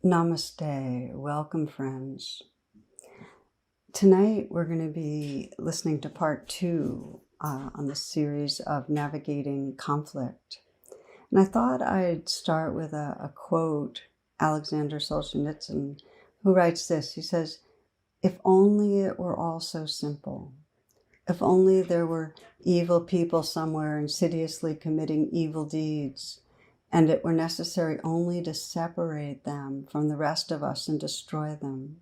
Namaste. Welcome, friends. Tonight we're going to be listening to part 2 on the series of navigating conflict. And I thought I'd start with a quote, Alexander Solzhenitsyn, who writes this. He says, "If only it were all so simple. If only there were evil people somewhere insidiously committing evil deeds, and it were necessary only to separate them from the rest of us and destroy them.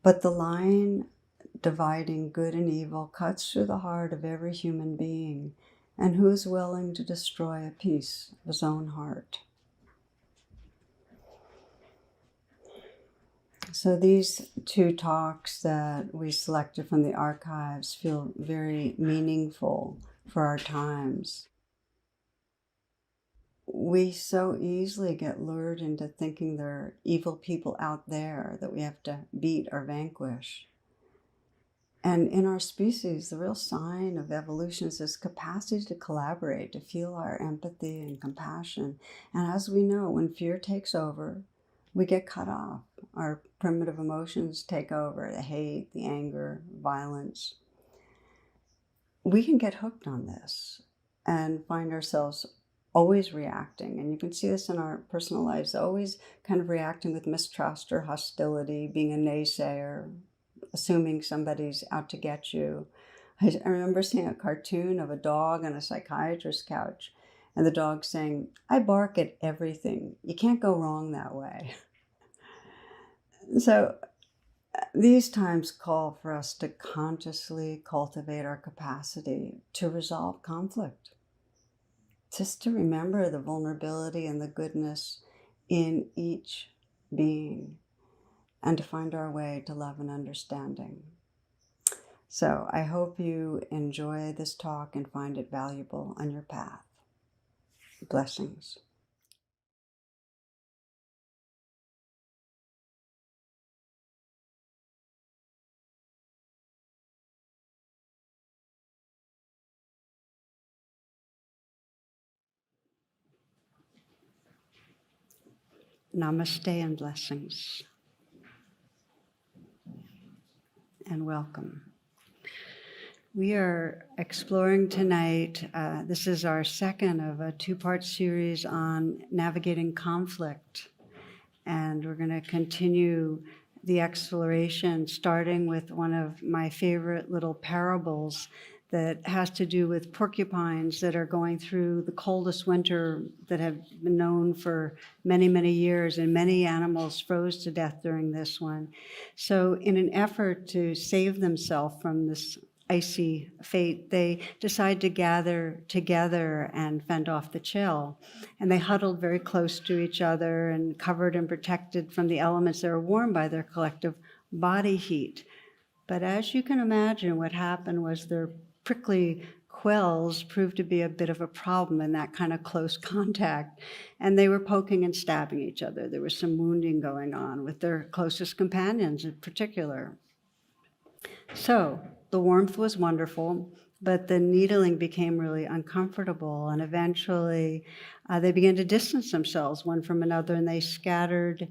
But the line dividing good and evil cuts through the heart of every human being, and who is willing to destroy a piece of his own heart?" So these 2 talks that we selected from the archives feel very meaningful for our times. We so easily get lured into thinking there are evil people out there that we have to beat or vanquish. And in our species, the real sign of evolution is this capacity to collaborate, to feel our empathy and compassion. And as we know, when fear takes over, we get cut off. Our primitive emotions take over, the hate, the anger, violence. We can get hooked on this and find ourselves always reacting. And you can see this in our personal lives, always kind of reacting with mistrust or hostility, being a naysayer, assuming somebody's out to get you. I remember seeing a cartoon of a dog on a psychiatrist's couch, and the dog saying, "I bark at everything. You can't go wrong that way." So these times call for us to consciously cultivate our capacity to resolve conflict. Just to remember the vulnerability and the goodness in each being, and to find our way to love and understanding. So I hope you enjoy this talk and find it valuable on your path. Blessings. Namaste and blessings. And welcome. We are exploring tonight, this is our second of a 2-part series on navigating conflict. And we're going to continue the exploration starting with one of my favorite little parables that has to do with porcupines that are going through the coldest winter that have been known for many, many years, and many animals froze to death during this one. So in an effort to save themselves from this icy fate, they decide to gather together and fend off the chill. And they huddled very close to each other and covered and protected from the elements that are warmed by their collective body heat. But as you can imagine, what happened was their prickly quills proved to be a bit of a problem in that kind of close contact. And they were poking and stabbing each other. There was some wounding going on with their closest companions in particular. So the warmth was wonderful, but the needling became really uncomfortable, and eventually they began to distance themselves one from another, and they scattered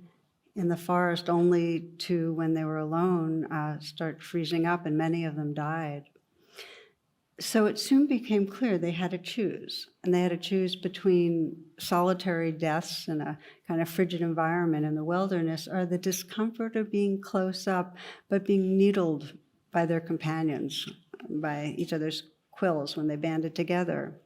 in the forest only to, when they were alone, start freezing up, and many of them died. So it soon became clear they had to choose, and they had to choose between solitary deaths in a kind of frigid environment in the wilderness, or the discomfort of being close up but being needled by their companions, by each other's quills when they banded together.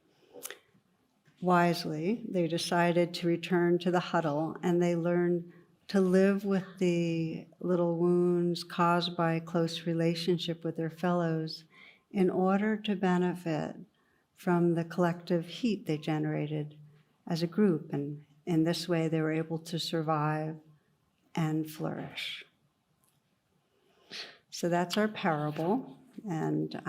Wisely, they decided to return to the huddle, and they learned to live with the little wounds caused by a close relationship with their fellows in order to benefit from the collective heat they generated as a group. And in this way, they were able to survive and flourish. So that's our parable. And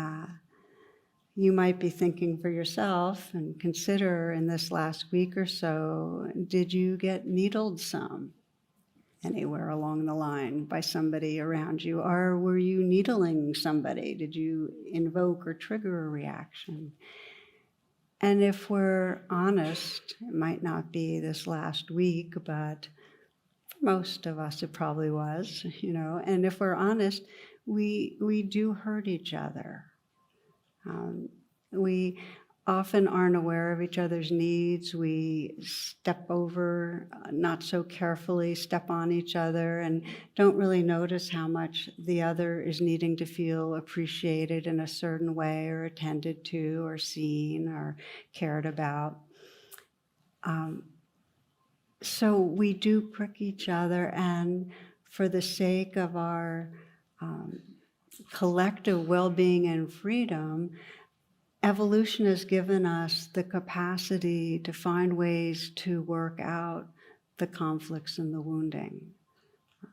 you might be thinking for yourself and consider, in this last week or so, did you get needled some anywhere along the line by somebody around you? Or were you needling somebody? Did you invoke or trigger a reaction? And if we're honest, it might not be this last week, but most of us, it probably was, and if we're honest, we do hurt each other. We often aren't aware of each other's needs. We step over not so carefully, step on each other, and don't really notice how much the other is needing to feel appreciated in a certain way, or attended to, or seen, or cared about. So we do prick each other, and for the sake of our collective well-being and freedom, evolution has given us the capacity to find ways to work out the conflicts and the wounding.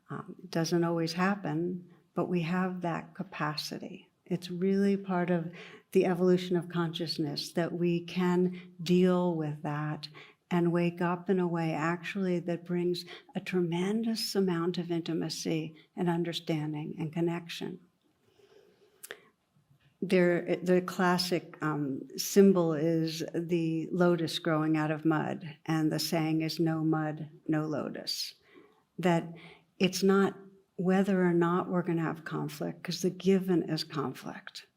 It doesn't always happen, but we have that capacity. It's really part of the evolution of consciousness that we can deal with that and wake up in a way actually that brings a tremendous amount of intimacy and understanding and connection. The classic symbol is the lotus growing out of mud, and the saying is no mud, no lotus. That it's not whether or not we're going to have conflict, because the given is conflict.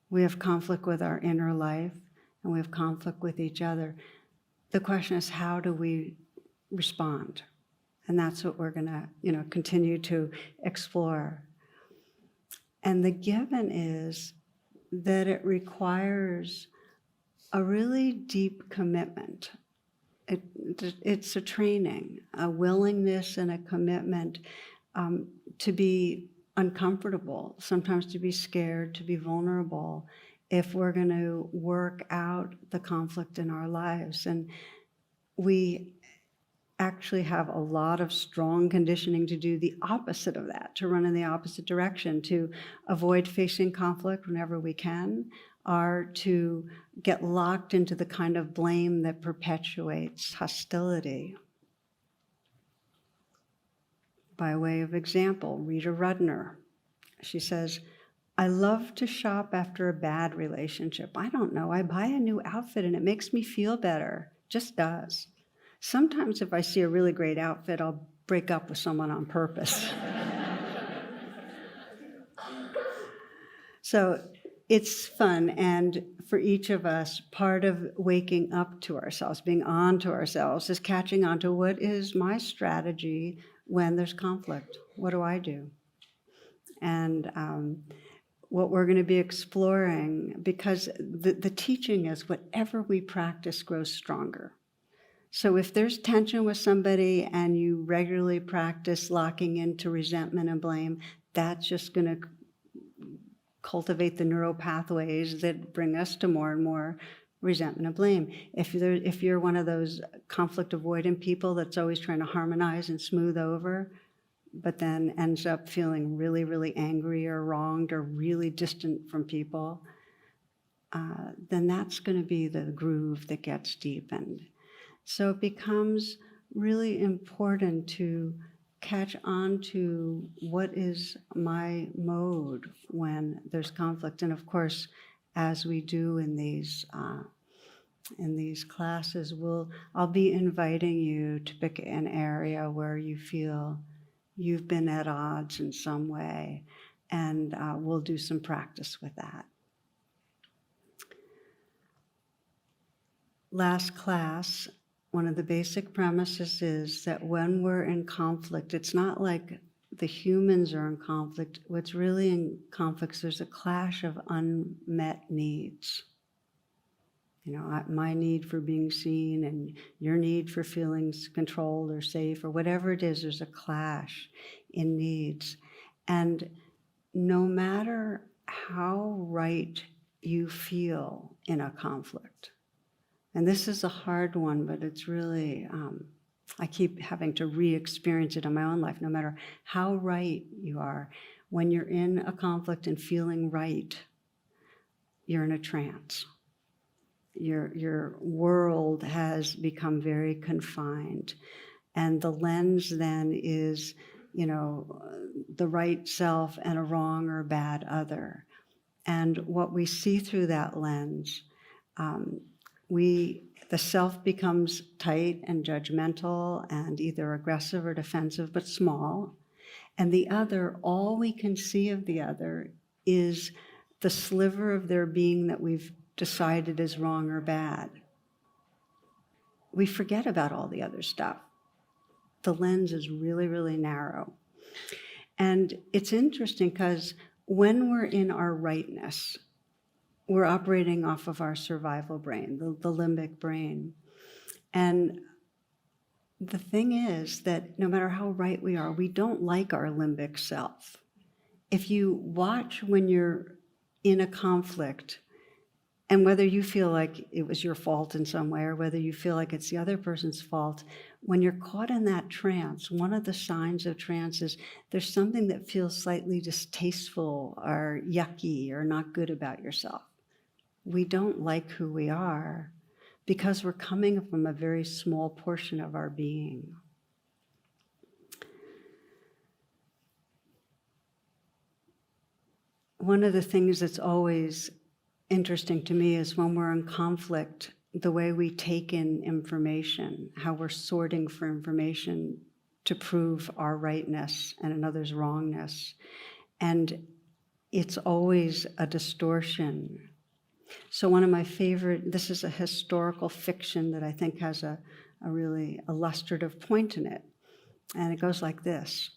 We have conflict with our inner life, and we have conflict with each other. The question is, how do we respond? And that's what we're going to, continue to explore. And the given is that it requires a really deep commitment. It's a training, a willingness and a commitment to be uncomfortable, sometimes to be scared, to be vulnerable, if we're going to work out the conflict in our lives. And we actually have a lot of strong conditioning to do the opposite of that, to run in the opposite direction, to avoid facing conflict whenever we can, or to get locked into the kind of blame that perpetuates hostility. By way of example, Rita Rudner, she says, I love to shop after a bad relationship. I don't know, I buy a new outfit and it makes me feel better. Just does. Sometimes if I see a really great outfit, I'll break up with someone on purpose. So it's fun, and for each of us, part of waking up to ourselves, being on to ourselves, is catching on to what is my strategy when there's conflict. What do I do? And what we're going to be exploring, because the teaching is whatever we practice grows stronger. So if there's tension with somebody and you regularly practice locking into resentment and blame, that's just going to cultivate the neural pathways that bring us to more and more resentment and blame. If you're one of those conflict avoidant people that's always trying to harmonize and smooth over, but then ends up feeling really, really angry or wronged or really distant from people, then that's going to be the groove that gets deepened. So it becomes really important to catch on to what is my mode when there's conflict. And of course, as we do in these classes, I'll be inviting you to pick an area where you feel you've been at odds in some way, and we'll do some practice with that. Last class, one of the basic premises is that when we're in conflict, it's not like the humans are in conflict. What's really in conflict is there's a clash of unmet needs. My need for being seen and your need for feeling controlled or safe or whatever it is, there's a clash in needs. And no matter how right you feel in a conflict, and this is a hard one, but it's really, I keep having to re-experience it in my own life, no matter how right you are. When you're in a conflict and feeling right, you're in a trance. Your world has become very confined. And the lens then is, the right self and a wrong or bad other. And what we see through that lens, we The self becomes tight and judgmental and either aggressive or defensive, but small. And the other, all we can see of the other is the sliver of their being that we've decided is wrong or bad. We forget about all the other stuff. The lens is really, really narrow. And it's interesting because when we're in our rightness, we're operating off of our survival brain, the limbic brain. And the thing is that no matter how right we are, we don't like our limbic self. If you watch when you're in a conflict, and whether you feel like it was your fault in some way or whether you feel like it's the other person's fault, when you're caught in that trance, one of the signs of trance is there's something that feels slightly distasteful or yucky or not good about yourself. We don't like who we are because we're coming from a very small portion of our being. One of the things that's always interesting to me is when we're in conflict, the way we take in information, how we're sorting for information to prove our rightness and another's wrongness. And it's always a distortion. So one of my favorite, this is a historical fiction that I think has a really illustrative point in it. And it goes like this.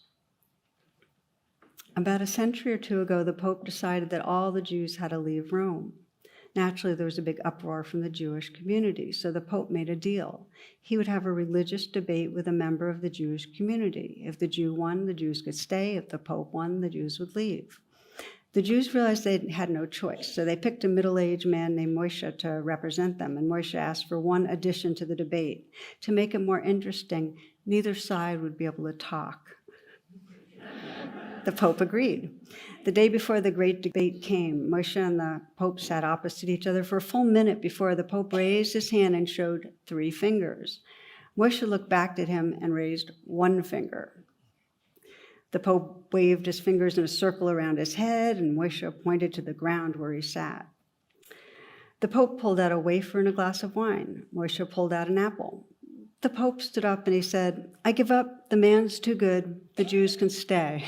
About a century or two ago, the Pope decided that all the Jews had to leave Rome. Naturally, there was a big uproar from the Jewish community, so the Pope made a deal. He would have a religious debate with a member of the Jewish community. If the Jew won, the Jews could stay. If the Pope won, the Jews would leave. The Jews realized they had no choice, so they picked a middle-aged man named Moshe to represent them, and Moshe asked for one addition to the debate. To make it more interesting, neither side would be able to talk. The Pope agreed. The day before the great debate came, Moshe and the Pope sat opposite each other for a full minute before the Pope raised his hand and showed 3 fingers. Moshe looked back at him and raised 1 finger. The Pope waved his fingers in a circle around his head, and Moshe pointed to the ground where he sat. The Pope pulled out a wafer and a glass of wine. Moshe pulled out an apple. The Pope stood up and he said, "I give up. The man's too good. The Jews can stay."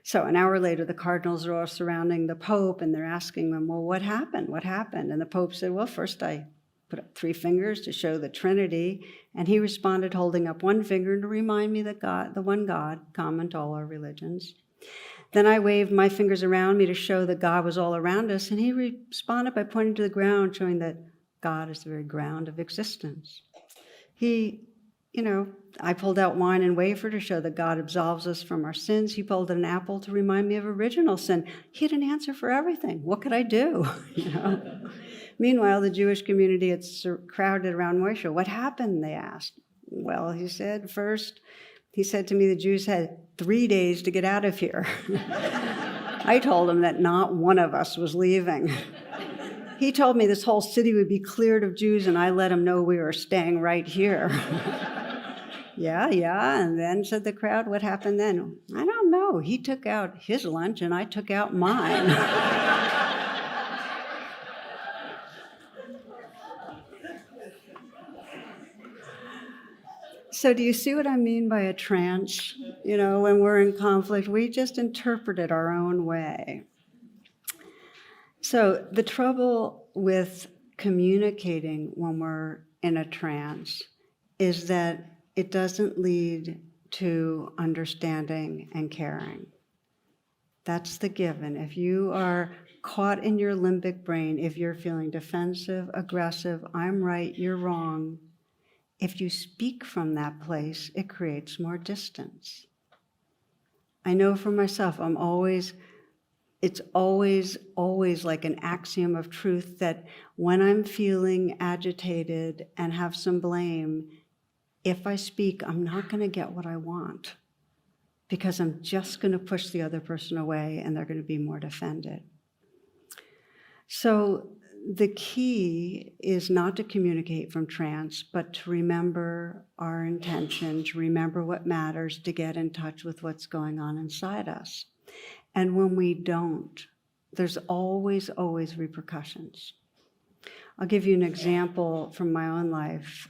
So an hour later, the cardinals are all surrounding the Pope, and they're asking him, well, what happened? What happened? And the Pope said, well, first I put up 3 fingers to show the Trinity, and he responded holding up 1 finger to remind me that God, the one God, common to all our religions. Then I waved my fingers around me to show that God was all around us, and he responded by pointing to the ground, showing that God is the very ground of existence. I pulled out wine and wafer to show that God absolves us from our sins. He pulled out an apple to remind me of original sin. He had an answer for everything. What could I do? Meanwhile, the Jewish community had crowded around Moshe. What happened? They asked. Well, he said, first, he said to me, the Jews had 3 days to get out of here. I told him that not one of us was leaving. He told me this whole city would be cleared of Jews, and I let him know we were staying right here. Yeah, and then, said the crowd, what happened then? I don't know. He took out his lunch, and I took out mine. So do you see what I mean by a trance? When we're in conflict, we just interpret it our own way. So the trouble with communicating when we're in a trance is that it doesn't lead to understanding and caring. That's the given. If you are caught in your limbic brain, if you're feeling defensive, aggressive, I'm right, you're wrong, if you speak from that place, it creates more distance. I know for myself, it's always like an axiom of truth that when I'm feeling agitated and have some blame, if I speak, I'm not going to get what I want because I'm just going to push the other person away and they're going to be more defended. So the key is not to communicate from trance, but to remember our intention, to remember what matters, to get in touch with what's going on inside us. And when we don't, there's always repercussions. I'll give you an example from my own life.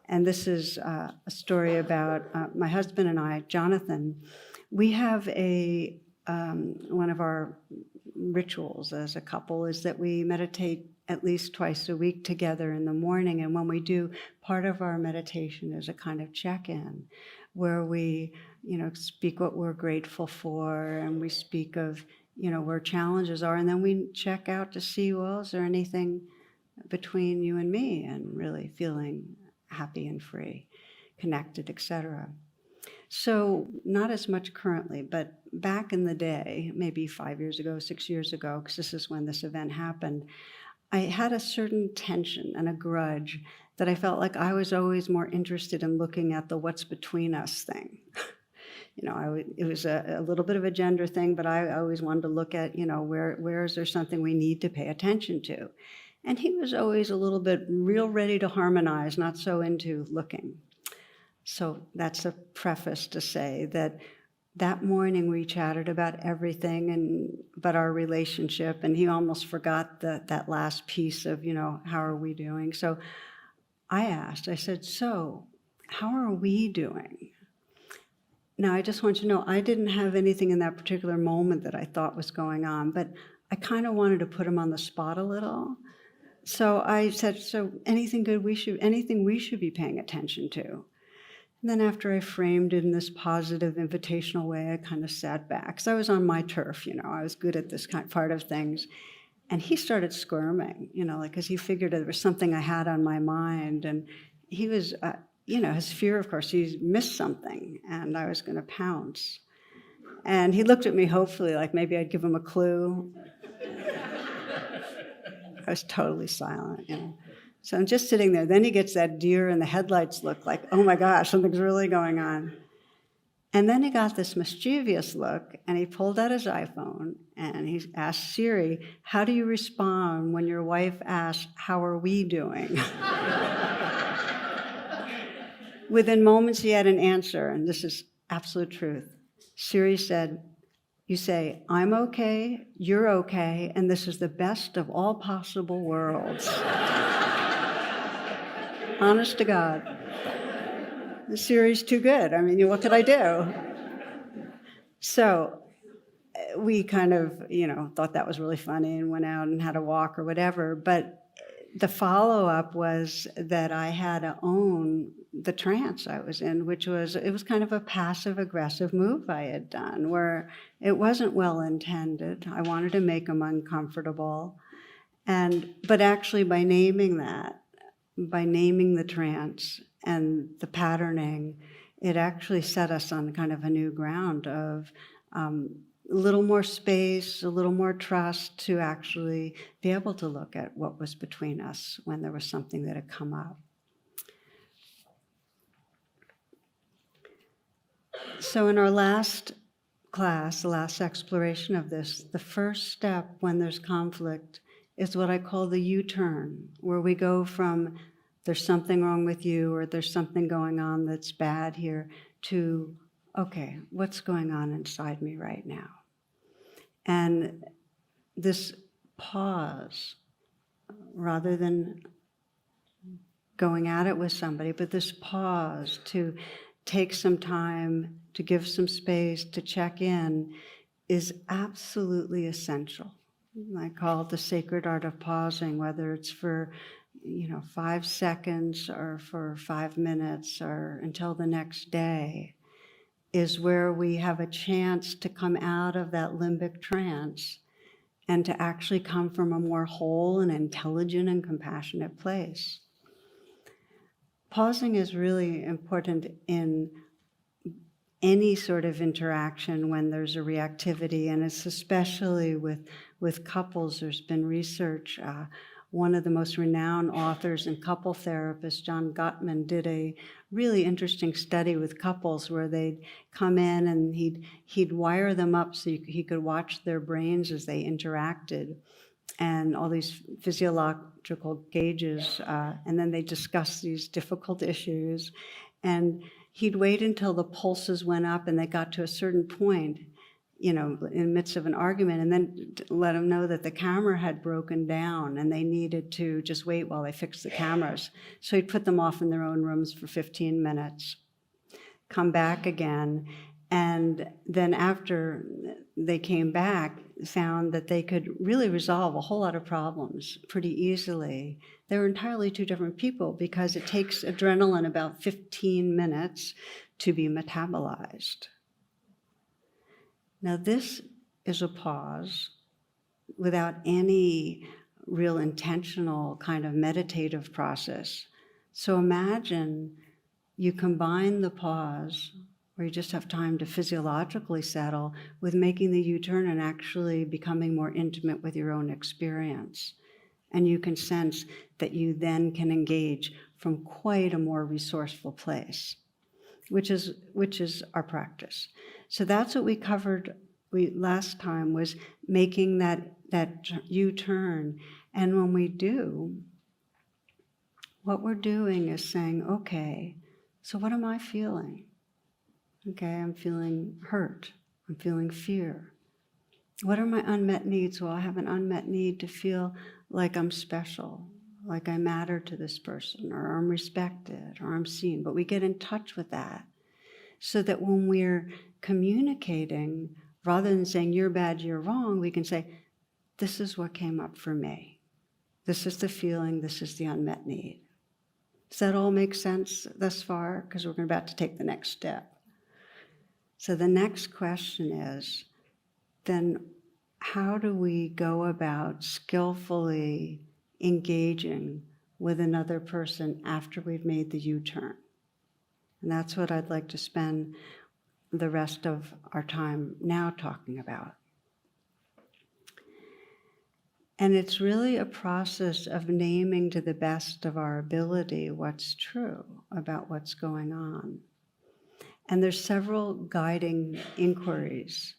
And this is a story about my husband and I, Jonathan. We have one of our rituals as a couple is that we meditate at least twice a week together in the morning. And when we do, part of our meditation is a kind of check-in where we, speak what we're grateful for, and we speak of, where challenges are. And then we check out to see, well, is there anything between you and me, and really feeling happy and free, connected, etc. So not as much currently, but back in the day, maybe 5 years ago, 6 years ago, because this is when this event happened, I had a certain tension and a grudge that I felt like I was always more interested in looking at the what's between us thing. It was a little bit of a gender thing, but I always wanted to look at, where is there something we need to pay attention to? And he was always a little bit real ready to harmonize, not so into looking. So that's a preface to say that morning we chatted about everything but our relationship, and he almost forgot that last piece of, how are we doing? So I said, so how are we doing? Now, I just want you to know, I didn't have anything in that particular moment that I thought was going on, but I kind of wanted to put him on the spot a little. So I said, so anything we should be paying attention to? And then after I framed it in this positive, invitational way, I kind of sat back. So I was on my turf, I was good at this part of things. And he started squirming, because he figured there was something I had on my mind. And he was, his fear, of course, he missed something, and I was going to pounce. And he looked at me hopefully, like maybe I'd give him a clue. I was totally silent, So I'm just sitting there. Then he gets that deer in the headlights look, like, oh my gosh, something's really going on. And then he got this mischievous look, and he pulled out his iPhone, and he asked Siri, how do you respond when your wife asks, how are we doing? Within moments, he had an answer, and this is absolute truth. Siri said, you say, I'm okay, you're okay, and this is the best of all possible worlds. Honest to God. The Siri's too good. I mean, what could I do? So we kind of, thought that was really funny and went out and had a walk or whatever. But the follow-up was that I had to own the trance I was in, it was kind of a passive-aggressive move I had done, where it wasn't well-intended. I wanted to make him uncomfortable. But actually by naming the trance and the patterning, it actually set us on kind of a new ground of a little more space, a little more trust to actually be able to look at what was between us when there was something that had come up. So in our last class, the last exploration of this, the first step when there's conflict is what I call the U-turn, where we go from there's something wrong with you or there's something going on that's bad here to, okay, what's going on inside me right now? And this pause, rather than going at it with somebody, but this pause to take some time, to give some space, to check in, is absolutely essential. I call it the sacred art of pausing, whether it's for 5 seconds or for 5 minutes or until the next day, is where we have a chance to come out of that limbic trance and to actually come from a more whole and intelligent and compassionate place. Pausing is really important in any sort of interaction when there's a reactivity, and it's especially with couples. There's been research. One of the most renowned authors and couple therapists, John Gottman, did a really interesting study with couples where they'd come in and he'd wire them up so he could watch their brains as they interacted, and all these physiological gauges, and then they discuss these difficult issues. And he'd wait until the pulses went up and they got to a certain point. in the midst of an argument, and then let them know that the camera had broken down and they needed to just wait while they fixed the cameras. So he'd put them off in their own rooms for 15 minutes, come back again, and then after they came back, found that they could really resolve a whole lot of problems pretty easily. They were entirely two different people because it takes adrenaline about 15 minutes to be metabolized. Now this is a pause without any real intentional kind of meditative process. So imagine you combine the pause, where you just have time to physiologically settle, with making the U-turn and actually becoming more intimate with your own experience. And you can sense that you then can engage from quite a more resourceful place, which is our practice. So that's what we covered last time, was making that U-turn. And when we do, what we're doing is saying, okay, so what am I feeling? Okay, I'm feeling hurt. I'm feeling fear. What are my unmet needs? Well, I have an unmet need to feel like I'm special, like I matter to this person, or I'm respected, or I'm seen. But we get in touch with that so that when we're communicating, rather than saying you're bad, you're wrong, we can say, this is what came up for me. This is the feeling, this is the unmet need. Does that all make sense thus far? Because we're about to take the next step. So the next question is, then how do we go about skillfully engaging with another person after we've made the U-turn? And that's what I'd like to spend the rest of our time now talking about. And it's really a process of naming to the best of our ability what's true about what's going on. And there's several guiding inquiries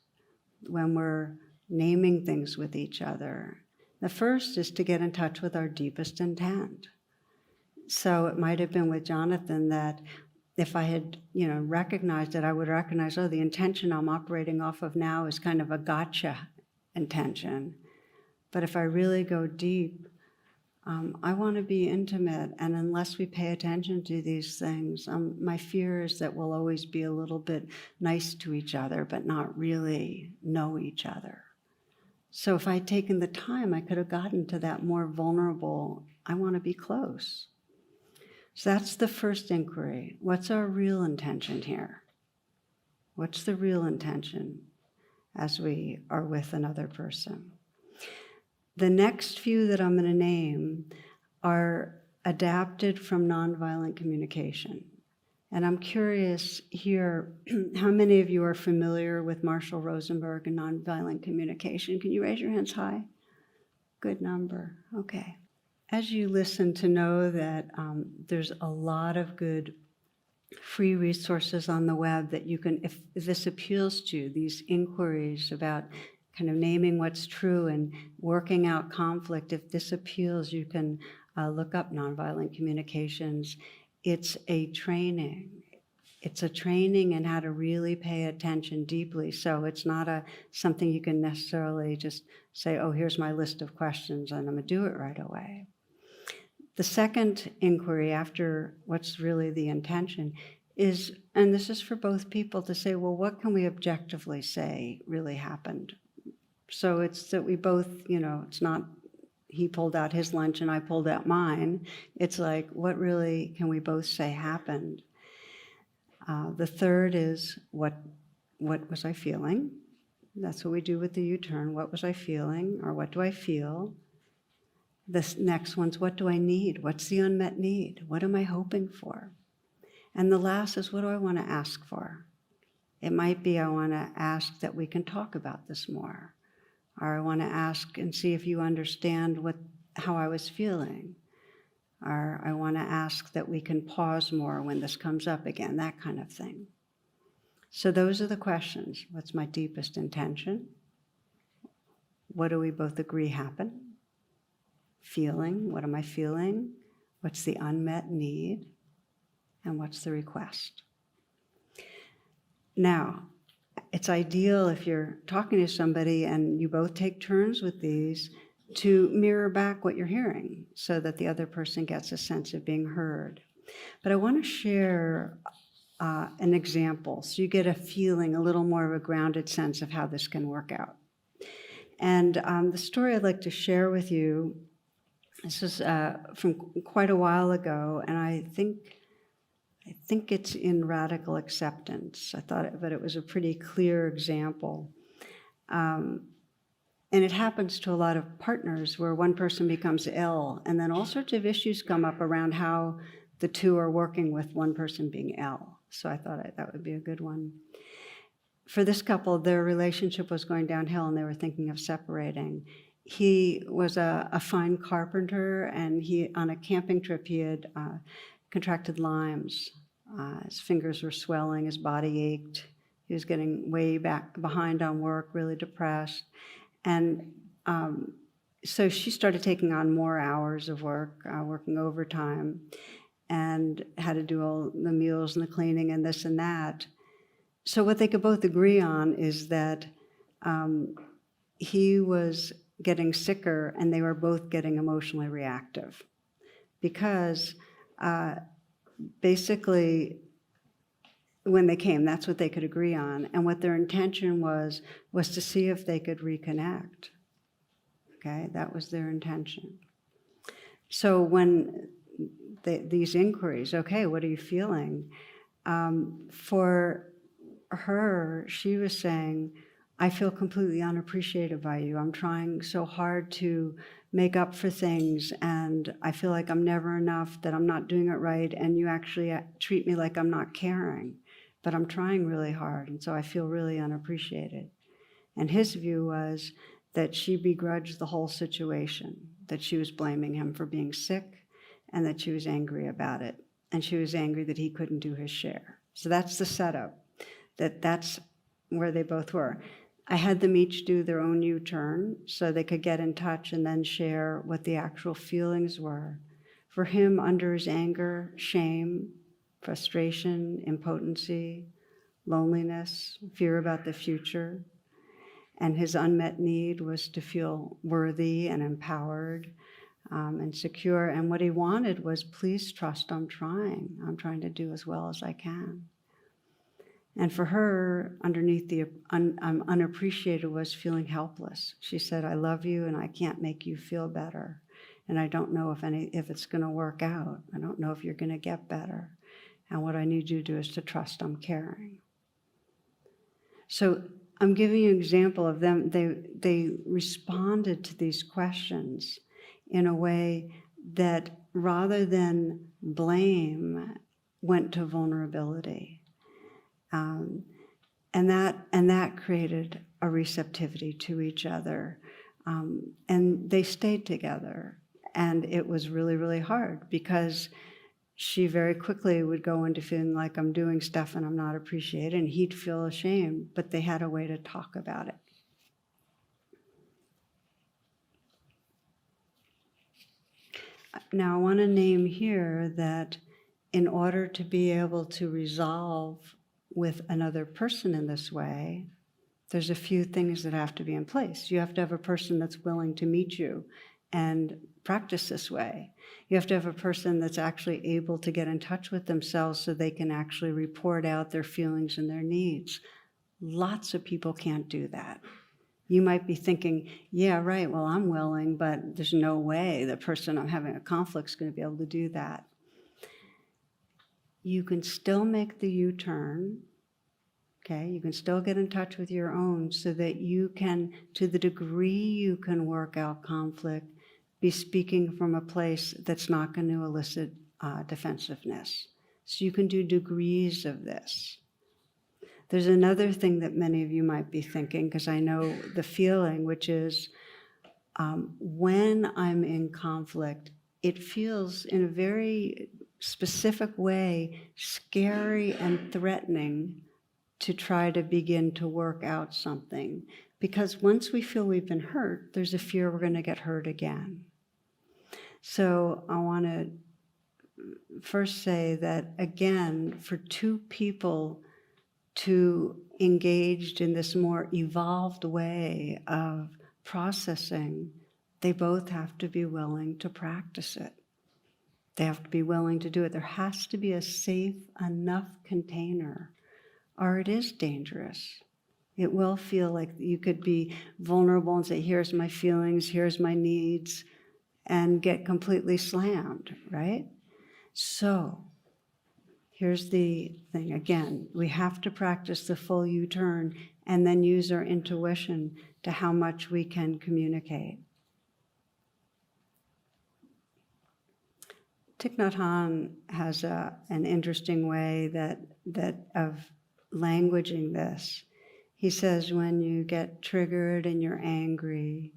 when we're naming things with each other. The first is to get in touch with our deepest intent. So it might have been with Jonathan that if I had, recognized it, I would recognize, the intention I'm operating off of now is kind of a gotcha intention. But if I really go deep, I want to be intimate, and unless we pay attention to these things, my fear is that we'll always be a little bit nice to each other, but not really know each other. So if I'd taken the time, I could have gotten to that more vulnerable, I want to be close. So that's the first inquiry. What's our real intention here? What's the real intention as we are with another person? The next few that I'm going to name are adapted from nonviolent communication. And I'm curious here, how many of you are familiar with Marshall Rosenberg and nonviolent communication? Can you raise your hands high? Good number. Okay. As you listen to know that there's a lot of good free resources on the web that you can, if this appeals to you, these inquiries about kind of naming what's true and working out conflict, if this appeals, you can look up nonviolent communications. It's a training. It's a training in how to really pay attention deeply. So it's not something you can necessarily just say, oh, here's my list of questions and I'm gonna do it right away. The second inquiry after what's really the intention is, and this is for both people, to say, well, what can we objectively say really happened? So it's that we both, it's not he pulled out his lunch and I pulled out mine. It's like, what really can we both say happened? The third is, what was I feeling? That's what we do with the U-turn. What was I feeling, or what do I feel? This next one's, what do I need? What's the unmet need? What am I hoping for? And the last is, what do I want to ask for? It might be I want to ask that we can talk about this more. Or I want to ask and see if you understand how I was feeling. Or I want to ask that we can pause more when this comes up again, that kind of thing. So those are the questions. What's my deepest intention? What do we both agree happened? Feeling, what am I feeling? What's the unmet need? And what's the request? Now, it's ideal if you're talking to somebody and you both take turns with these to mirror back what you're hearing so that the other person gets a sense of being heard. But I want to share an example so you get a feeling, a little more of a grounded sense of how this can work out. And the story I'd like to share with you, this is from quite a while ago, and I think it's in Radical Acceptance. But it was a pretty clear example. And it happens to a lot of partners where one person becomes ill, and then all sorts of issues come up around how the two are working with one person being ill. So I thought that would be a good one. For this couple, their relationship was going downhill and they were thinking of separating. He was a fine carpenter, and on a camping trip, he had contracted Lyme's. His fingers were swelling, his body ached. He was getting way behind on work, really depressed. And so she started taking on more hours of work, working overtime, and had to do all the meals and the cleaning and this and that. So what they could both agree on is that he was getting sicker and they were both getting emotionally reactive. Because basically, when they came, that's what they could agree on. And what their intention was to see if they could reconnect. Okay, that was their intention. So when these inquiries, okay, what are you feeling? For her, she was saying, I feel completely unappreciated by you. I'm trying so hard to make up for things, and I feel like I'm never enough, that I'm not doing it right, and you actually treat me like I'm not caring, but I'm trying really hard, and so I feel really unappreciated. And his view was that she begrudged the whole situation, that she was blaming him for being sick, and that she was angry about it, and she was angry that he couldn't do his share. So that's the setup, that's where they both were. I had them each do their own U-turn so they could get in touch and then share what the actual feelings were. For him, under his anger, shame, frustration, impotency, loneliness, fear about the future, and his unmet need was to feel worthy and empowered and secure. And what he wanted was, please trust I'm trying to do as well as I can. And for her, underneath the unappreciated was feeling helpless. She said, I love you and I can't make you feel better. And I don't know if it's going to work out. I don't know if you're going to get better. And what I need you to do is to trust I'm caring. So I'm giving you an example of them. They responded to these questions in a way that, rather than blame, went to vulnerability. And that created a receptivity to each other. And they stayed together. And it was really, really hard because she very quickly would go into feeling like I'm doing stuff and I'm not appreciated, and he'd feel ashamed, but they had a way to talk about it. Now I want to name here that in order to be able to resolve with another person in this way, there's a few things that have to be in place. You have to have a person that's willing to meet you and practice this way. You have to have a person that's actually able to get in touch with themselves so they can actually report out their feelings and their needs. Lots of people can't do that. You might be thinking, yeah, right, well, I'm willing, but there's no way the person I'm having a conflict is going to be able to do that. You can still make the U-turn, okay? You can still get in touch with your own so that you can, to the degree you can work out conflict, be speaking from a place that's not going to elicit defensiveness. So you can do degrees of this. There's another thing that many of you might be thinking, because I know the feeling, which is when I'm in conflict, it feels in a very specific way scary and threatening to try to begin to work out something. Because once we feel we've been hurt, there's a fear we're going to get hurt again. So I want to first say that, again, for two people to engaged in this more evolved way of processing, they both have to be willing to practice it. They have to be willing to do it. There has to be a safe enough container, or it is dangerous. It will feel like you could be vulnerable and say, here's my feelings, here's my needs, and get completely slammed, right? So here's the thing. Again, we have to practice the full U-turn and then use our intuition to how much we can communicate. Thich Nhat Hanh has an interesting way that of languaging this. He says, when you get triggered and you're angry,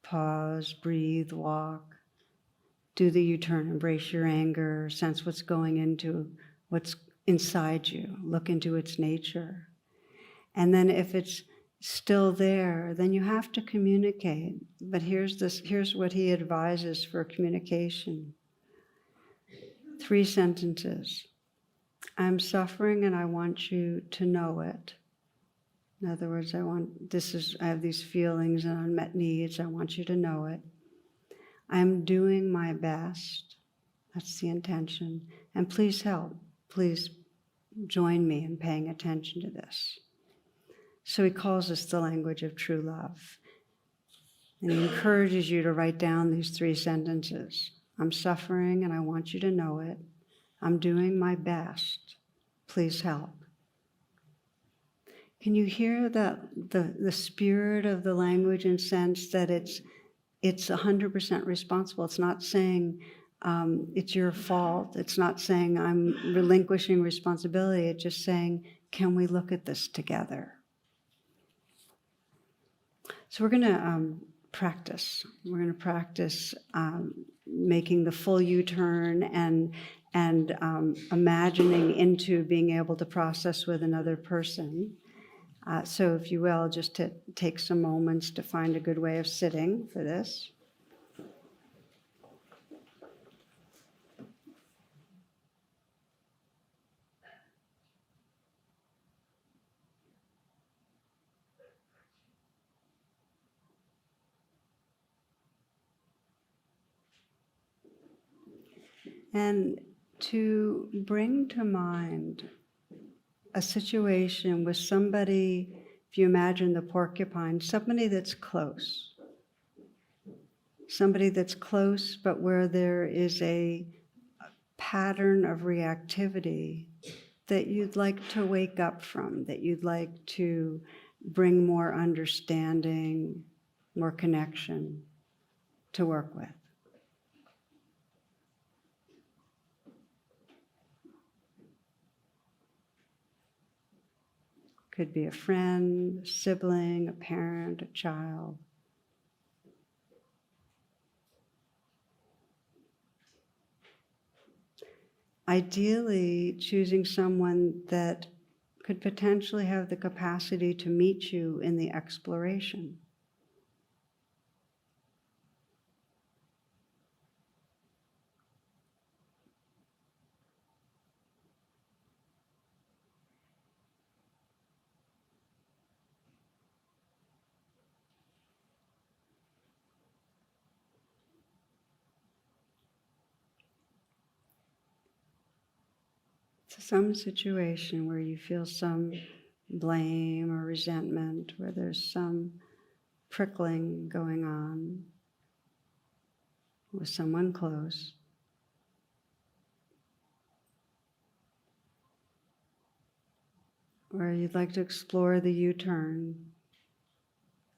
pause, breathe, walk, do the U-turn, embrace your anger, sense what's going into what's inside you, look into its nature. And then if it's still there, then you have to communicate. But here's what he advises for communication. 3 sentences. I'm suffering and I want you to know it. In other words, I have these feelings and unmet needs. I want you to know it. I'm doing my best. That's the intention. And please help. Please join me in paying attention to this. So he calls this the language of true love. And he encourages you to write down these 3 sentences. I'm suffering and I want you to know it. I'm doing my best. Please help. Can you hear the spirit of the language and sense that it's 100% responsible? It's not saying it's your fault. It's not saying I'm relinquishing responsibility. It's just saying, can we look at this together? So we're going to practice. We're going to practice making the full U-turn and imagining into being able to process with another person. So if you will, just to take some moments to find a good way of sitting for this. And to bring to mind a situation with somebody, if you imagine the porcupine, somebody that's close. Somebody that's close, but where there is a pattern of reactivity that you'd like to wake up from, that you'd like to bring more understanding, more connection to work with. Could be a friend, a sibling, a parent, a child. Ideally, choosing someone that could potentially have the capacity to meet you in the exploration. To some situation where you feel some blame or resentment, where there's some prickling going on with someone close. Where you'd like to explore the U-turn,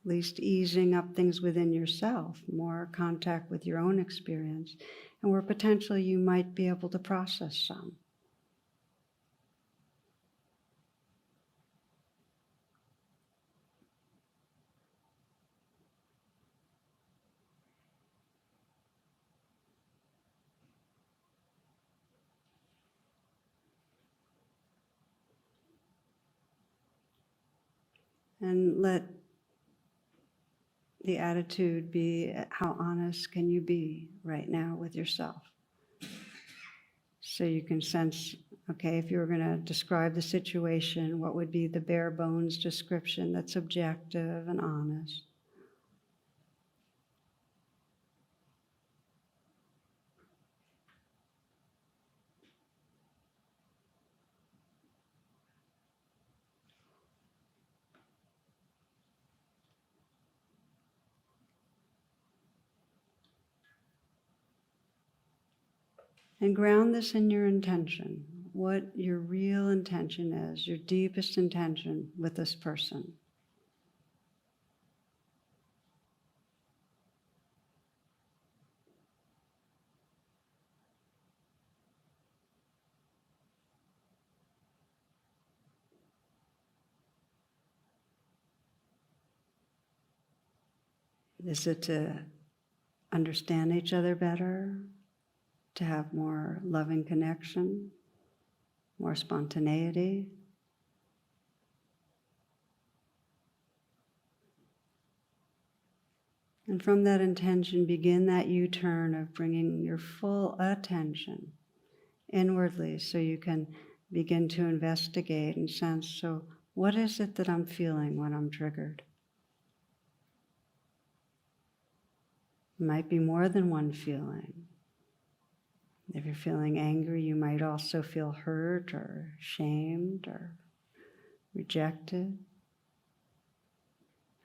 at least easing up things within yourself, more contact with your own experience, and where potentially you might be able to process some. And let the attitude be, how honest can you be right now with yourself? So you can sense, Okay, if you were going to describe the situation, what would be the bare bones description that's objective and honest? And ground this in your intention, what your real intention is, your deepest intention with this person. Is it to understand each other better, to have more loving connection, more spontaneity? And from that intention, begin that U-turn of bringing your full attention inwardly so you can begin to investigate and sense, so what is it that I'm feeling when I'm triggered? It might be more than one feeling. If you're feeling angry, you might also feel hurt or shamed or rejected.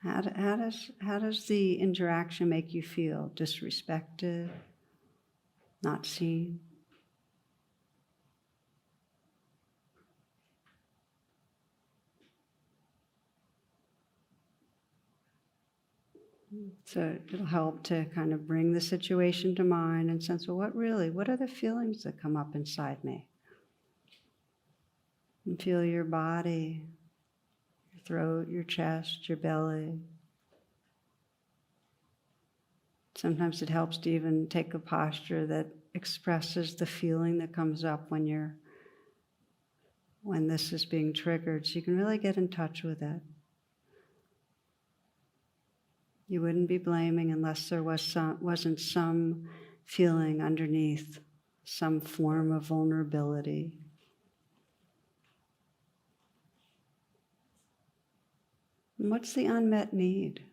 How does the interaction make you feel? Disrespected? Not seen? So it'll help to kind of bring the situation to mind and sense, well, what are the feelings that come up inside me? And feel your body, your throat, your chest, your belly. Sometimes it helps to even take a posture that expresses the feeling that comes up when this is being triggered, so you can really get in touch with it. You wouldn't be blaming unless there wasn't some feeling underneath, some form of vulnerability. And what's the unmet need?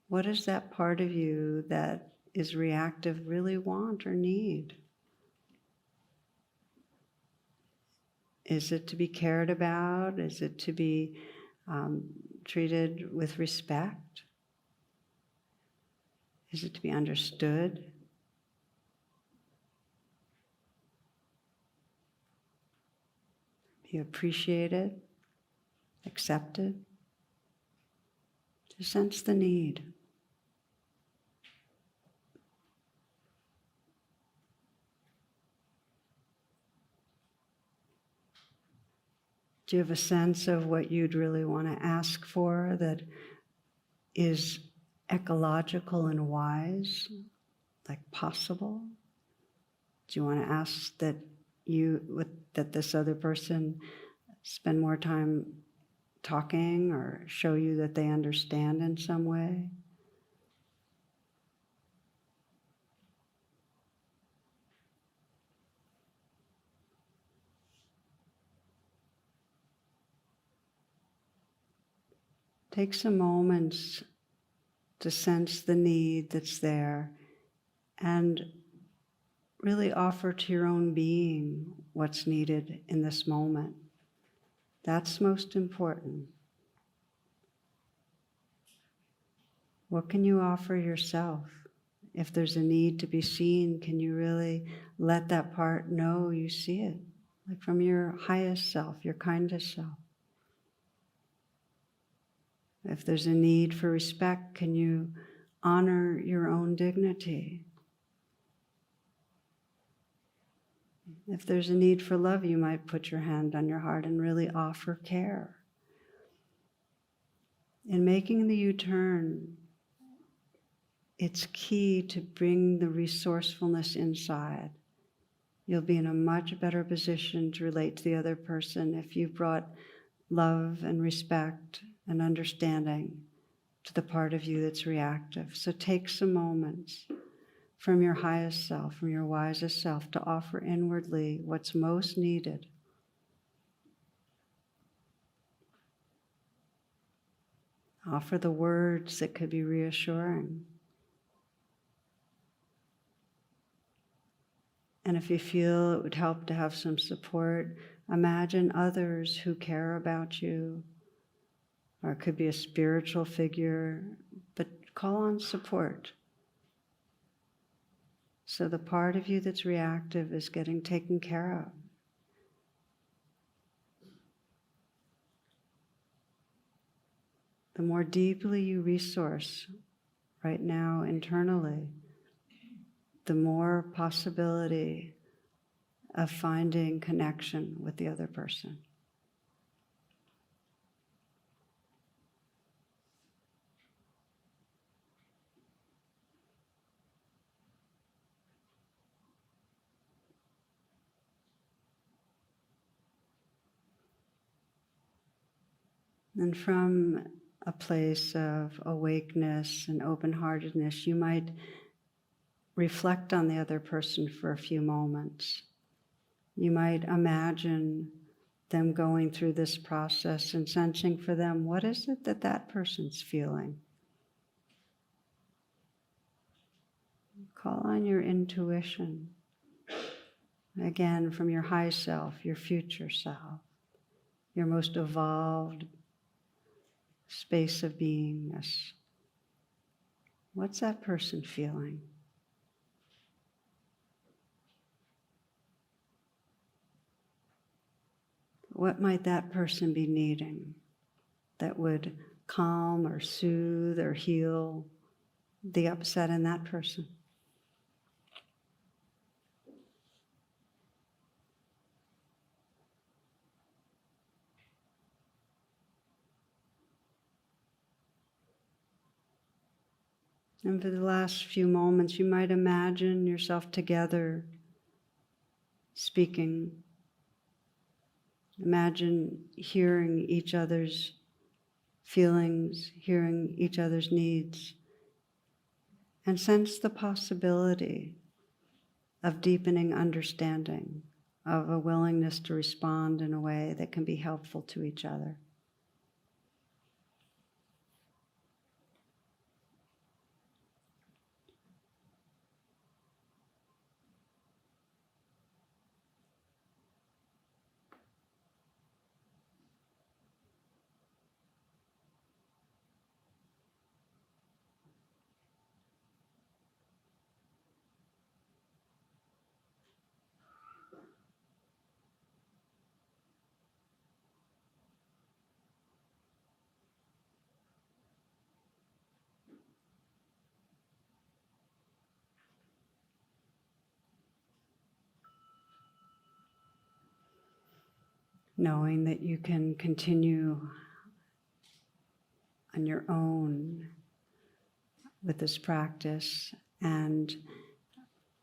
What does that part of you that is reactive really want or need? Is it to be cared about? Is it to be treated with respect? Is it to be understood? Be appreciated, accepted? To sense the need. Do you have a sense of what you'd really want to ask for that is ecological and wise, like possible? Do you want to ask that this other person spend more time talking or show you that they understand in some way? Take some moments to sense the need that's there and really offer to your own being what's needed in this moment. That's most important. What can you offer yourself? If there's a need to be seen, can you really let that part know you see it? Like from your highest self, your kindest self. If there's a need for respect, can you honor your own dignity? If there's a need for love, you might put your hand on your heart and really offer care. In making the U-turn, it's key to bring the resourcefulness inside. You'll be in a much better position to relate to the other person if you've brought love and respect and understanding to the part of you that's reactive. So take some moments from your highest self, from your wisest self, to offer inwardly what's most needed Offer the words that could be reassuring. And if you feel it would help to have some support, imagine others who care about you, or it could be a spiritual figure, but call on support. So the part of you that's reactive is getting taken care of. The more deeply you resource right now internally, the more possibility of finding connection with the other person. And from a place of awakeness and open-heartedness, you might reflect on the other person for a few moments. You might imagine them going through this process and sensing for them, what is it that that person's feeling? Call on your intuition. Again, from your high self, your future self, your most evolved space of beingness. What's that person feeling? What might that person be needing that would calm or soothe or heal the upset in that person? And for the last few moments, you might imagine yourself together speaking. Imagine hearing each other's feelings, hearing each other's needs, and sense the possibility of deepening understanding, of a willingness to respond in a way that can be helpful to each other. Knowing that you can continue on your own with this practice, and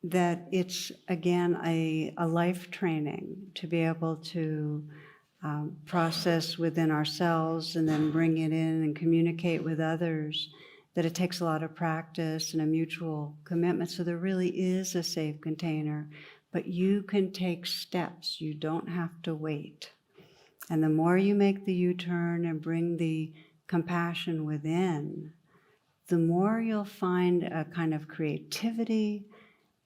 that it's, again, a life training to be able to process within ourselves and then bring it in and communicate with others, that it takes a lot of practice and a mutual commitment. So there really is a safe container, but you can take steps. You don't have to wait. And the more you make the U-turn and bring the compassion within, the more you'll find a kind of creativity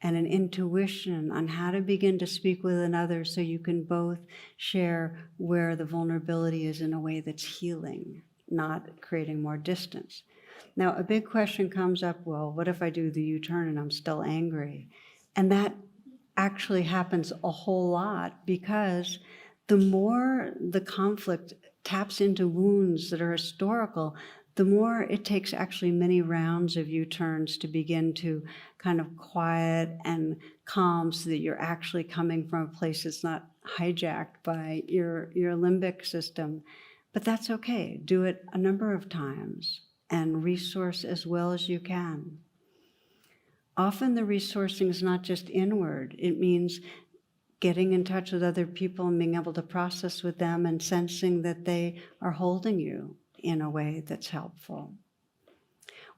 and an intuition on how to begin to speak with another so you can both share where the vulnerability is in a way that's healing, not creating more distance. Now, a big question comes up, well, what if I do the U-turn and I'm still angry? And that actually happens a whole lot, because the more the conflict taps into wounds that are historical, the more it takes actually many rounds of U-turns to begin to kind of quiet and calm, so that you're actually coming from a place that's not hijacked by your limbic system. But that's okay. Do it a number of times and resource as well as you can. Often the resourcing is not just inward. It means getting in touch with other people and being able to process with them and sensing that they are holding you in a way that's helpful.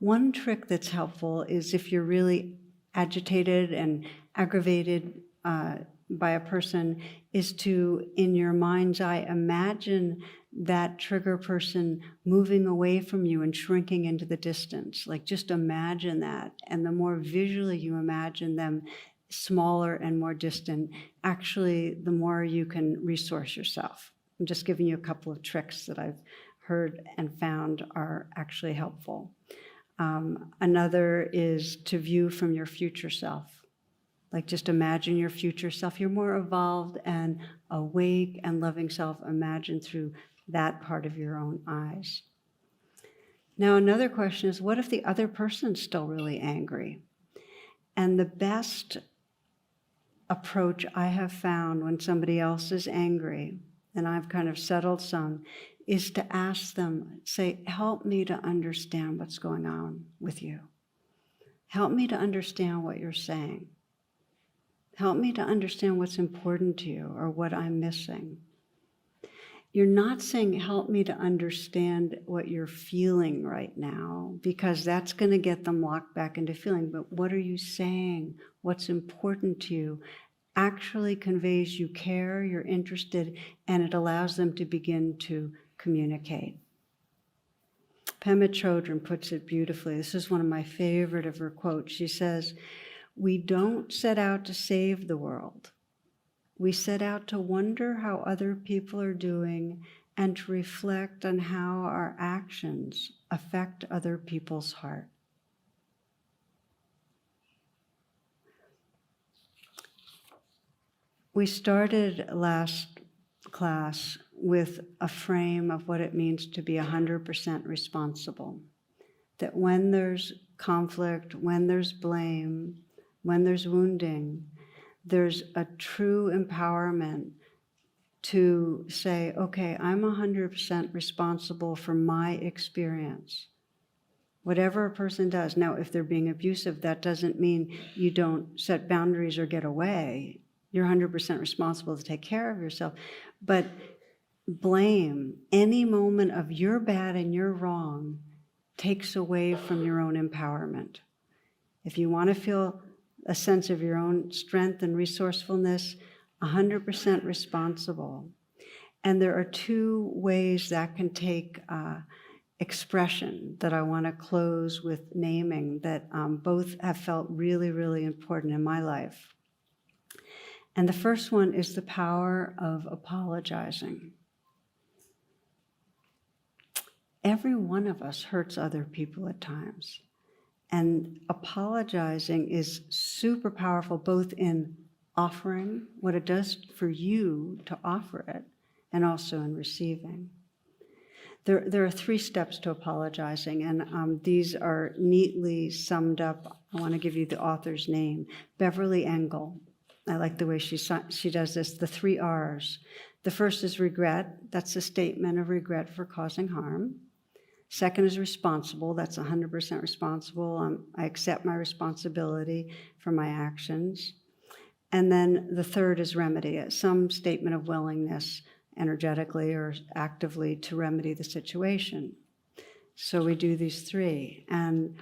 One trick that's helpful is if you're really agitated and aggravated by a person, is to, in your mind's eye, imagine that trigger person moving away from you and shrinking into the distance. Like, just imagine that. And the more visually you imagine them smaller and more distant, actually, the more you can resource yourself. I'm just giving you a couple of tricks that I've heard and found are actually helpful. Another is to view from your future self. Like, just imagine your future self. You're more evolved and awake and loving self. Imagine through that part of your own eyes. Now, another question is, what if the other person's still really angry? And the best approach I have found when somebody else is angry, and I've kind of settled some, is to ask them, say, help me to understand what's going on with you. Help me to understand what you're saying. Help me to understand what's important to you or what I'm missing. You're not saying, help me to understand what you're feeling right now, because that's going to get them locked back into feeling. But what are you saying? What's important to you? Actually conveys you care, you're interested, and it allows them to begin to communicate. Pema Chodron puts it beautifully. This is one of my favorite of her quotes. She says, "We don't set out to save the world. We set out to wonder how other people are doing and to reflect on how our actions affect other people's heart." We started last class with a frame of what it means to be 100% responsible. That when there's conflict, when there's blame, when there's wounding, there's a true empowerment to say, okay, I'm 100% responsible for my experience. Whatever a person does. Now, if they're being abusive, that doesn't mean you don't set boundaries or get away. You're 100% responsible to take care of yourself. But blame, any moment of you're bad and you're wrong, takes away from your own empowerment. If you want to feel a sense of your own strength and resourcefulness, 100% responsible. And there are two ways that can take expression that I want to close with naming that both have felt really, really important in my life. And the first one is the power of apologizing. Every one of us hurts other people at times. And apologizing is super powerful, both in offering, what it does for you to offer it, and also in receiving. There are 3 steps to apologizing, and these are neatly summed up. I want to give you the author's name, Beverly Engel. I like the way she does this, the 3 R's. The first is regret. That's a statement of regret for causing harm. Second is responsible. That's 100% responsible. I accept my responsibility for my actions. And then the third is remedy, some statement of willingness energetically or actively to remedy the situation. So we do these 3. And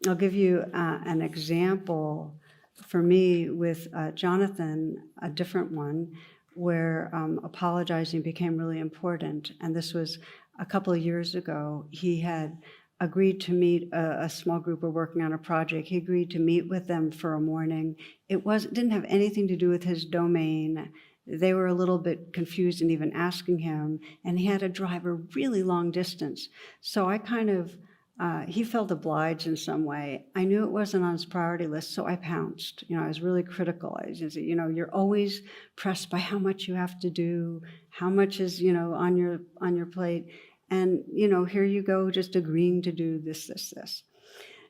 I'll give you an example for me with Jonathan, a different one, where apologizing became really important. And this was a couple of years ago. He had agreed to meet a small group. We're working on a project. He agreed to meet with them for a morning. It didn't have anything to do with his domain. They were a little bit confused in even asking him, and he had to drive a really long distance. So I he felt obliged in some way. I knew it wasn't on his priority list, so I pounced. I was really critical. I just said, you're always pressed by how much you have to do, how much is, on your plate. And, here you go, just agreeing to do this.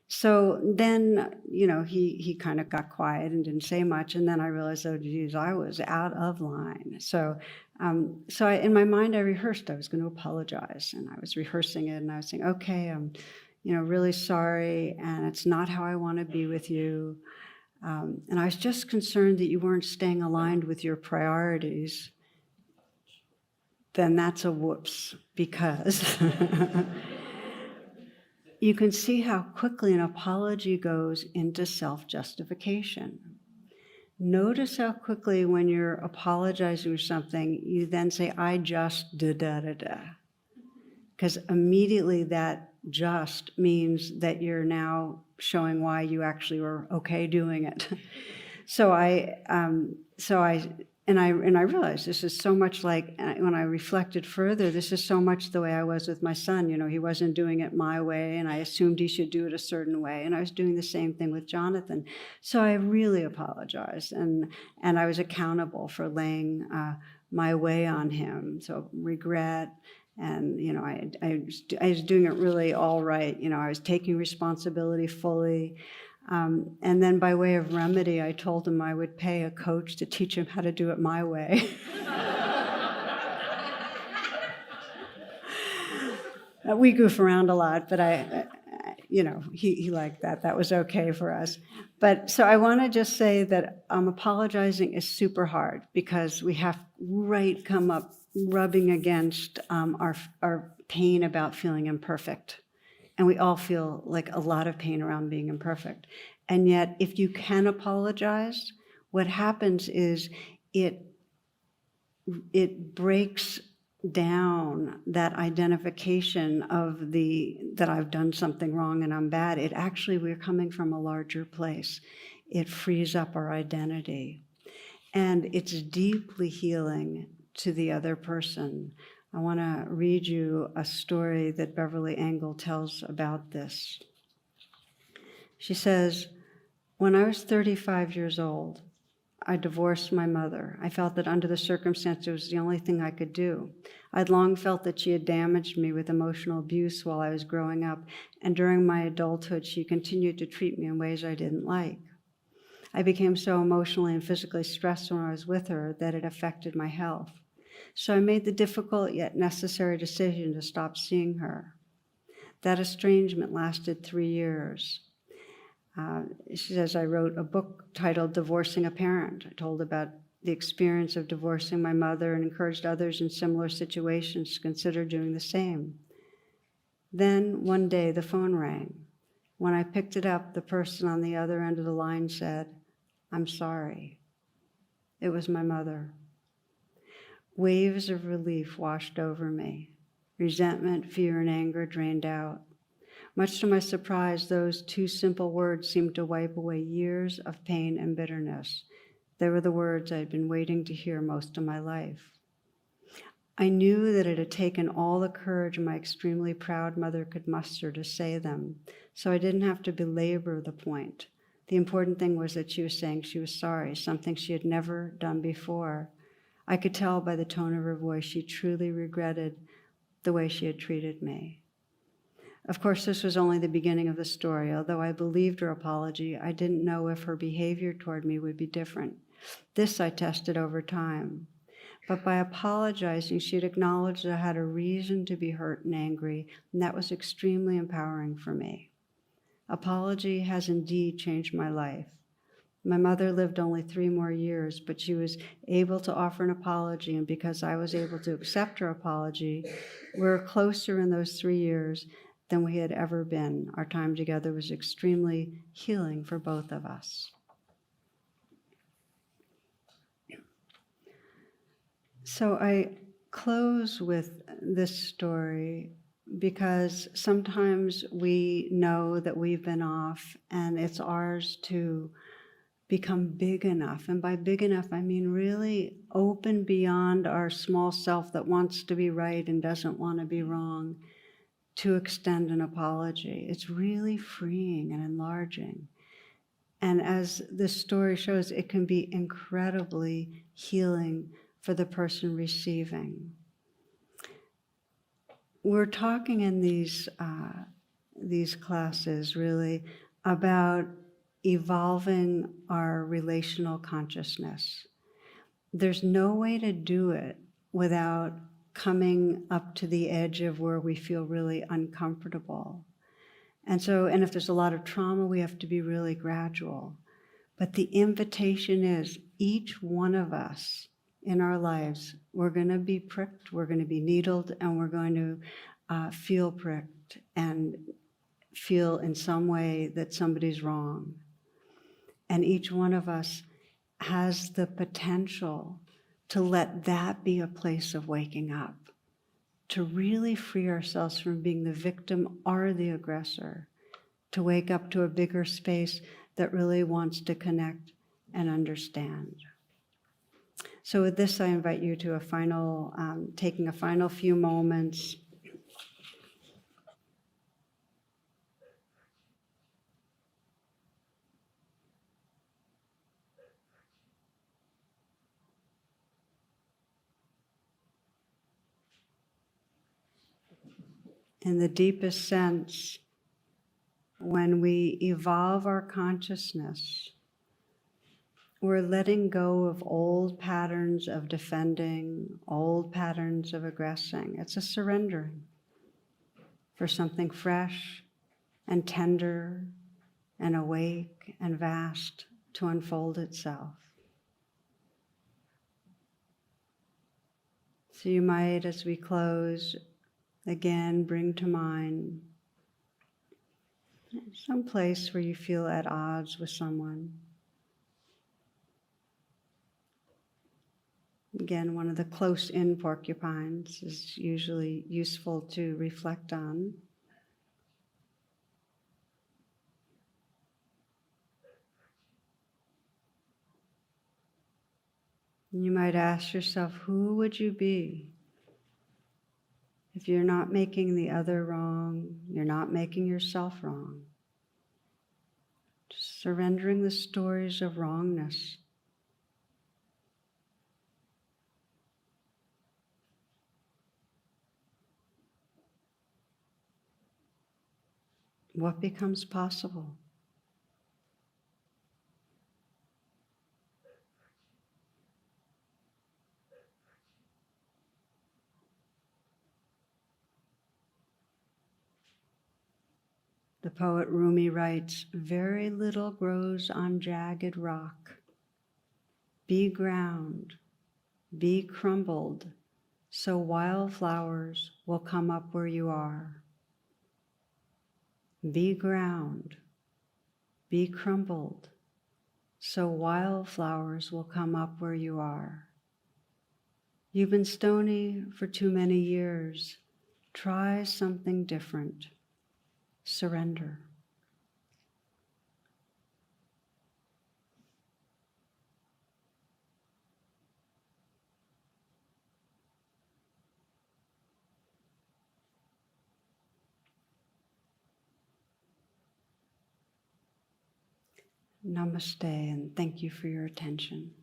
So then, he kind of got quiet and didn't say much. And then I realized, oh, geez, I was out of line. So in my mind, I rehearsed. I was going to apologize, and I was rehearsing it, and I was saying, okay, I'm, really sorry, and it's not how I want to be with you. And I was just concerned that you weren't staying aligned with your priorities. Then that's a whoops, because you can see how quickly an apology goes into self-justification. Notice how quickly when you're apologizing for something, you then say, I just da-da-da-da. because immediately that just means that you're now showing why you actually were okay doing it. So I realized this is so much like, when I reflected further, this is so much the way I was with my son. You know, he wasn't doing it my way, and I assumed he should do it a certain way, and I was doing the same thing with Jonathan. So I really apologized, and I was accountable for laying my way on him. So regret, and you know, I was doing it really all right. You know, I was taking responsibility fully. And then by way of remedy, I told him I would pay a coach to teach him how to do it my way. We goof around a lot, but he liked that. That was okay for us. But so I want to just say that apologizing is super hard, because we have come up rubbing against our pain about feeling imperfect. And we all feel like a lot of pain around being imperfect. And yet, if you can apologize, what happens is it breaks down that identification of that I've done something wrong and I'm bad. We're coming from a larger place. It frees up our identity. And it's deeply healing to the other person. I want to read you a story that Beverly Engel tells about this. She says, "When I was 35 years old, I divorced my mother. I felt that under the circumstances, it was the only thing I could do. I'd long felt that she had damaged me with emotional abuse while I was growing up, and during my adulthood, she continued to treat me in ways I didn't like. I became so emotionally and physically stressed when I was with her that it affected my health. So I made the difficult yet necessary decision to stop seeing her. That estrangement lasted 3 years. She says, I wrote a book titled Divorcing a Parent. I told about the experience of divorcing my mother and encouraged others in similar situations to consider doing the same. Then one day the phone rang. When I picked it up, the person on the other end of the line said, 'I'm sorry.' It was my mother. Waves of relief washed over me. Resentment, fear, and anger drained out. Much to my surprise, those 2 simple words seemed to wipe away years of pain and bitterness. They were the words I had been waiting to hear most of my life. I knew that it had taken all the courage my extremely proud mother could muster to say them, so I didn't have to belabor the point. The important thing was that she was saying she was sorry, something she had never done before. I could tell by the tone of her voice she truly regretted the way she had treated me. Of course, this was only the beginning of the story. Although I believed her apology, I didn't know if her behavior toward me would be different. This I tested over time. But by apologizing, she had acknowledged that I had a reason to be hurt and angry, and that was extremely empowering for me. Apology has indeed changed my life. My mother lived only 3 more years, but she was able to offer an apology, and because I was able to accept her apology, we were closer in those 3 years than we had ever been. Our time together was extremely healing for both of us. So I close with this story because sometimes we know that we've been off, and it's ours to become big enough. And by big enough, I mean really open beyond our small self that wants to be right and doesn't want to be wrong, to extend an apology. It's really freeing and enlarging. And as this story shows, it can be incredibly healing for the person receiving. We're talking in these classes really about evolving our relational consciousness. There's no way to do it without coming up to the edge of where we feel really uncomfortable. And if there's a lot of trauma, we have to be really gradual. But the invitation is, each one of us in our lives, we're going to be pricked, we're going to be needled, and we're going to feel pricked and feel in some way that somebody's wrong. And each one of us has the potential to let that be a place of waking up, to really free ourselves from being the victim or the aggressor, to wake up to a bigger space that really wants to connect and understand. So with this, I invite you to a final, taking a final few moments. In the deepest sense, when we evolve our consciousness, we're letting go of old patterns of defending, old patterns of aggressing. It's a surrendering for something fresh and tender and awake and vast to unfold itself. So you might, as we close, again bring to mind some place where you feel at odds with someone. Again, one of the close-in porcupines is usually useful to reflect on. You might ask yourself, who would you be if you're not making the other wrong, you're not making yourself wrong? Just surrendering the stories of wrongness. What becomes possible? The poet Rumi writes, "Very little grows on jagged rock. Be ground, be crumbled, so wildflowers will come up where you are. Be ground, be crumbled, so wildflowers will come up where you are. You've been stony for too many years. Try something different. Surrender." Namaste, and thank you for your attention.